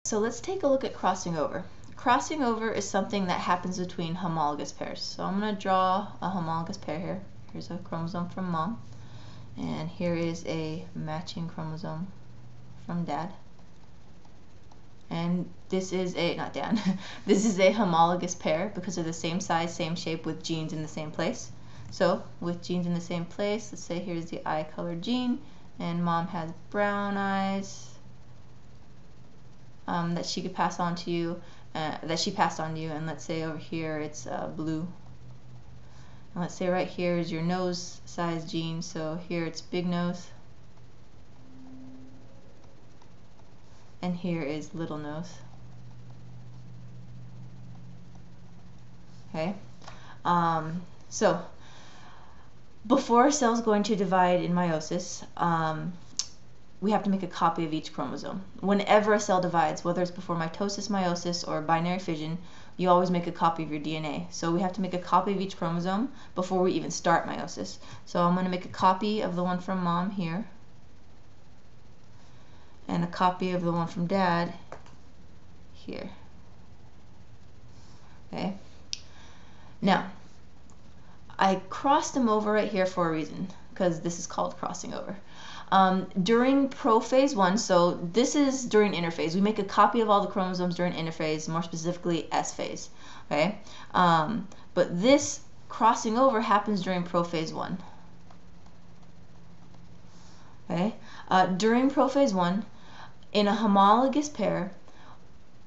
So let's take a look at crossing over. Crossing over is something that happens between homologous pairs. So I'm going to draw a homologous pair here. Here's a chromosome from mom, and here is a matching chromosome from dad. And this is a, not dad, this is a homologous pair because they're the same size, same shape with genes in the same place. So with genes in the same place, let's say here's the eye colored gene, and mom has brown eyes that she could pass on to you, that she passed on to you, and let's say over here it's blue. And let's say right here is your nose size gene, so here it's big nose, and here is little nose. Okay, so before a cell is going to divide in meiosis, we have to make a copy of each chromosome. Whenever a cell divides, whether it's before mitosis, meiosis, or binary fission, you always make a copy of your DNA. So we have to make a copy of each chromosome before we even start meiosis. So I'm going to make a copy of the one from mom here, and a copy of the one from dad here. Okay. Now, I crossed them over right here for a reason, because this is called crossing over. During prophase 1, so this is during interphase, we make a copy of all the chromosomes during interphase, more specifically S phase. Okay, but this crossing over happens during prophase 1. Okay, during prophase 1, in a homologous pair,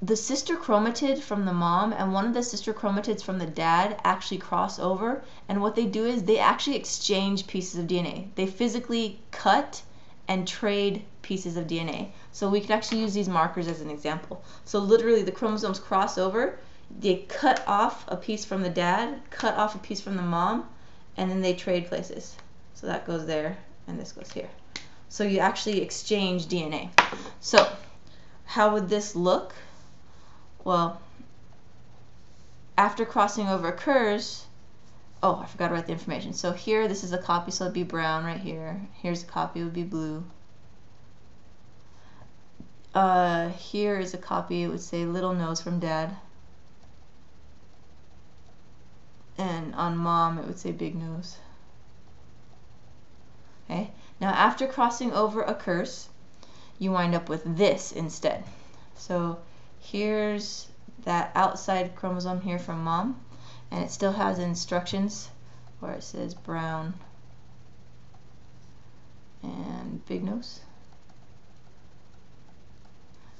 the sister chromatid from the mom and one of the sister chromatids from the dad actually cross over, and what they do is they actually exchange pieces of DNA. They physically cut and trade pieces of DNA. So we could actually use these markers as an example. So literally the chromosomes cross over, they cut off a piece from the dad, cut off a piece from the mom, and then they trade places. So that goes there and this goes here. So you actually exchange DNA. So how would this look? Well, after crossing over occurs, oh, I forgot to write the information. So here, this is a copy, so it'd be brown right here. Here's a copy, it would be blue. Here is a copy, it would say little nose from dad. And on mom, it would say big nose. Okay, now after crossing over occurs, you wind up with this instead. So here's that outside chromosome here from mom, and it still has instructions where it says brown and big nose.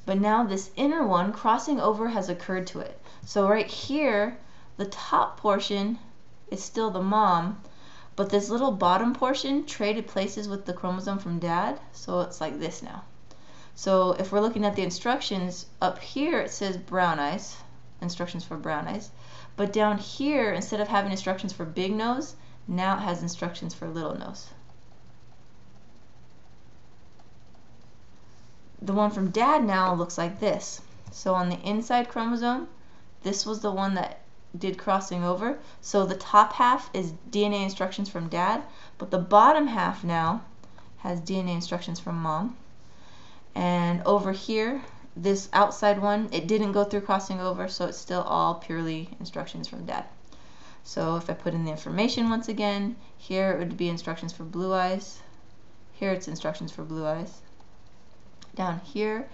But now this inner one, crossing over, has occurred to it. So right here, the top portion is still the mom, but this little bottom portion traded places with the chromosome from dad, so it's like this now. So if we're looking at the instructions, up here it says brown eyes, instructions for brown eyes. But down here, instead of having instructions for big nose, now it has instructions for little nose. The one from dad now looks like this. So on the inside chromosome, this was the one that did crossing over. So the top half is DNA instructions from dad, but the bottom half now has DNA instructions from mom. And over here, this outside one, it didn't go through crossing over, so it's still all purely instructions from dad. So if I put in the information once again, here it would be instructions for blue eyes. Here it's instructions for blue eyes. Down here,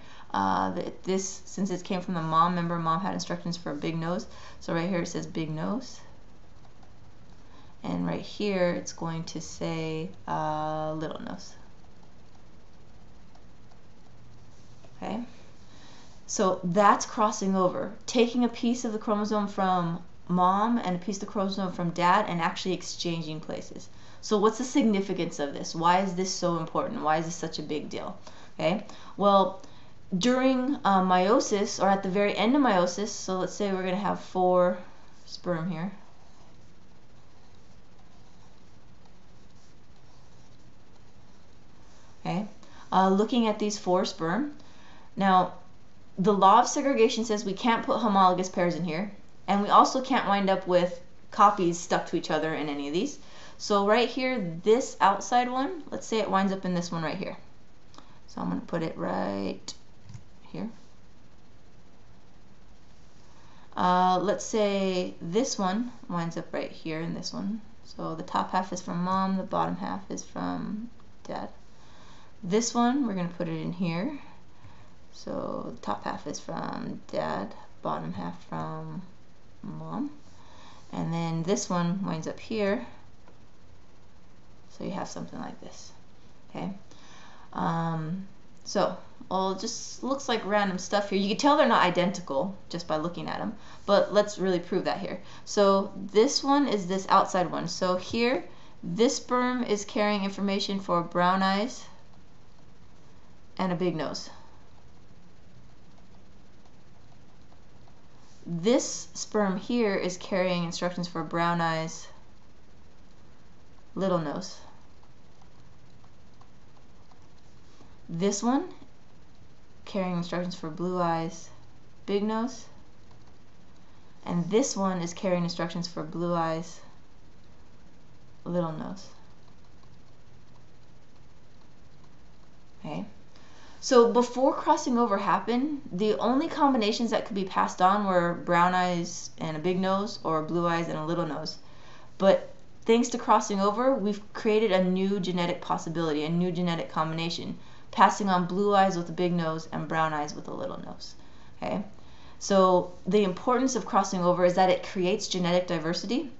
this, since it came from the mom, remember mom had instructions for a big nose, so right here it says big nose. And right here it's going to say little nose. Okay, so that's crossing over, taking a piece of the chromosome from mom and a piece of the chromosome from dad and actually exchanging places. So what's the significance of this? Why is this so important? Why is this such a big deal? Okay, well, during meiosis, or at the very end of meiosis, so let's say we're going to have 4 sperm here. Okay, looking at these 4 sperm. Now, the law of segregation says we can't put homologous pairs in here, and we also can't wind up with copies stuck to each other in any of these. So right here, this outside one, let's say it winds up in this one right here. So I'm going to put it right here. Let's say this one winds up right here in this one. So the top half is from mom, the bottom half is from dad. This one, we're going to put it in here. So the top half is from dad, bottom half from mom. And then this one winds up here. So you have something like this. Okay. So, well, it just looks like random stuff here. You can tell they're not identical just by looking at them, but let's really prove that here. So this one is this outside one. So here, this sperm is carrying information for brown eyes and a big nose. This sperm here is carrying instructions for brown eyes, little nose. This one carrying instructions for blue eyes, big nose. And this one is carrying instructions for blue eyes, little nose. Okay. So before crossing over happened, the only combinations that could be passed on were brown eyes and a big nose, or blue eyes and a little nose. But thanks to crossing over, we've created a new genetic possibility, a new genetic combination, passing on blue eyes with a big nose and brown eyes with a little nose. Okay? So the importance of crossing over is that it creates genetic diversity.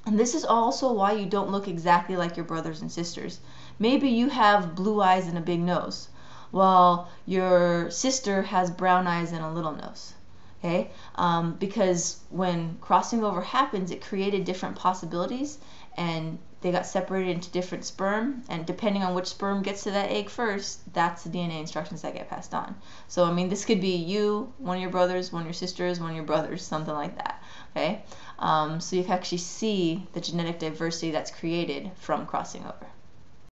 And this is also why you don't look exactly like your brothers and sisters. Maybe you have blue eyes and a big nose, while your sister has brown eyes and a little nose. Okay? Because when crossing over happens, it created different possibilities, and they got separated into different sperm, and depending on which sperm gets to that egg first, that's the DNA instructions that get passed on. So, I mean, this could be you, one of your brothers, one of your sisters, one of your brothers, something like that. Okay? So you can actually see the genetic diversity that's created from crossing over.